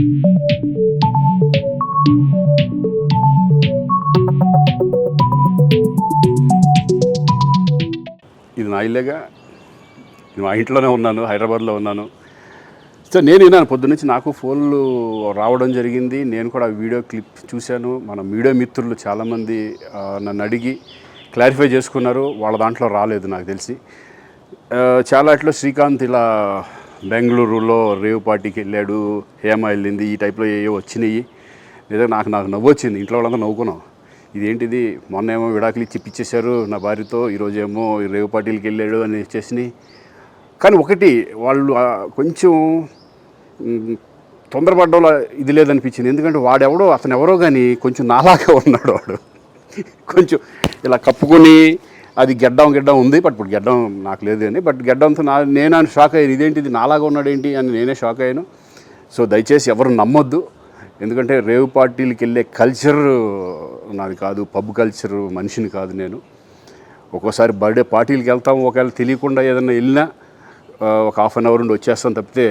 ఇది నా ఇల్లేగా, మా ఇంట్లోనే ఉన్నాను, హైదరాబాద్లో ఉన్నాను. సో నేను విన్నాను పొద్దున్నుంచి, నాకు ఫోన్లు రావడం జరిగింది. నేను కూడా వీడియో క్లిప్ చూశాను. మన మీడియా మిత్రులు చాలామంది నన్ను అడిగి క్లారిఫై చేసుకున్నారు. వాళ్ళ దాంట్లో రాలేదు నాకు తెలిసి. చాలా ఇట్లా శ్రీకాంత్ ఇలా బెంగళూరులో రేవ్ పార్టీకి వెళ్ళాడు, హేమ వెళ్ళింది, ఈ టైప్లో ఏవో వచ్చినాయి. నిజంగా నాకు నవ్వు వచ్చింది. ఇంట్లో వాళ్ళందరూ నవ్వుకున్నాం. ఇదేంటిది, మొన్న ఏమో విడాకులు ఇచ్చి పిచ్చేశారు నా భార్యతో, ఈరోజేమో రేవ్ పార్టీలకి వెళ్ళాడు అని వచ్చేసినాయి. కానీ ఒకటి, వాళ్ళు కొంచెం తొందరపడ్డంలో ఇది లేదనిపించింది. ఎందుకంటే వాడెవడో, అతను ఎవరో కానీ కొంచెం నాలాగా ఉన్నాడు. వాడు కొంచెం ఇలా కప్పుకొని, అది గెడ్డం ఉంది, బట్ ఇప్పుడు గెడ్డం నాకు లేదు అని, బట్ గెడ్డంతో నేను షాక్ అయ్యాను. ఇదేంటిది నాలాగా ఉన్నాడు ఏంటి అని నేనే షాక్ అయ్యాను. సో దయచేసి ఎవరు నమ్మొద్దు. ఎందుకంటే రేవ్ పార్టీలకి వెళ్ళే కల్చర్ నాది కాదు, పబ్ కల్చర్ మనిషిని కాదు నేను. ఒక్కోసారి బర్త్డే పార్టీలకి వెళ్తాము, ఒకవేళ తెలియకుండా ఏదైనా వెళ్ళినా ఒక హాఫ్ అన్ అవర్ నుండి వచ్చేస్తాం తప్పితే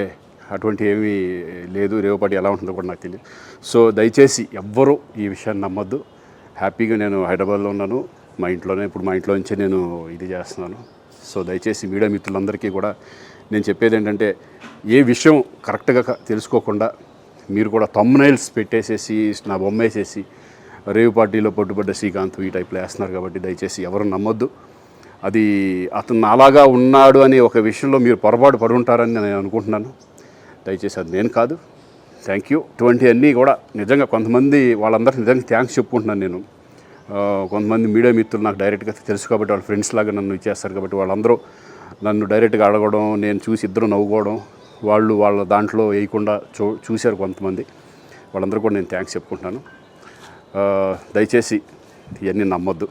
అటువంటి ఏమీ లేదు. రేవ్ పార్టీ ఎలా ఉంటుందో కూడా నాకు తెలియదు. సో దయచేసి ఎవ్వరూ ఈ విషయాన్ని నమ్మొద్దు. హ్యాపీగా నేను హైదరాబాద్లో ఉన్నాను, మా ఇంట్లోనే. ఇప్పుడు మా ఇంట్లో నుంచే నేను ఇది చేస్తున్నాను. సో దయచేసి మీడియా మిత్రులందరికీ కూడా నేను చెప్పేది ఏంటంటే, ఏ విషయం కరెక్ట్గా తెలుసుకోకుండా మీరు కూడా థంబ్నైల్స్ పెట్టేసేసి, నా బొమ్మ వేసేసి రేవ్ పార్టీలో పట్టుబడ్డ శ్రీకాంత్ ఈ టైప్లో వేస్తున్నారు. కాబట్టి దయచేసి ఎవరు నమ్మొద్దు. అది అతను అలాగా ఉన్నాడు అనే ఒక విషయంలో మీరు పొరపాటు పడి ఉంటారని నేను అనుకుంటున్నాను. దయచేసి అది నేను కాదు. Thank you. ఇటువంటి అన్నీ కూడా నిజంగా కొంతమంది, వాళ్ళందరికీ నిజంగా థ్యాంక్స్ చెప్పుకుంటున్నాను నేను. కొంతమంది మీడియా మిత్రులు నాకు డైరెక్ట్గా తెలుసు కాబట్టి, వాళ్ళ ఫ్రెండ్స్ లాగా నన్ను ఇచ్చేస్తారు కాబట్టి, వాళ్ళందరూ నన్ను డైరెక్ట్గా అడగడం, నేను చూసి ఇద్దరు నవ్వుకోవడం, వాళ్ళు వాళ్ళ దాంట్లో వేయకుండా చూశారు కొంతమంది. వాళ్ళందరూ కూడా నేను థ్యాంక్స్ చెప్పుకుంటున్నాను. దయచేసి ఇవన్నీ నమ్మొద్దు.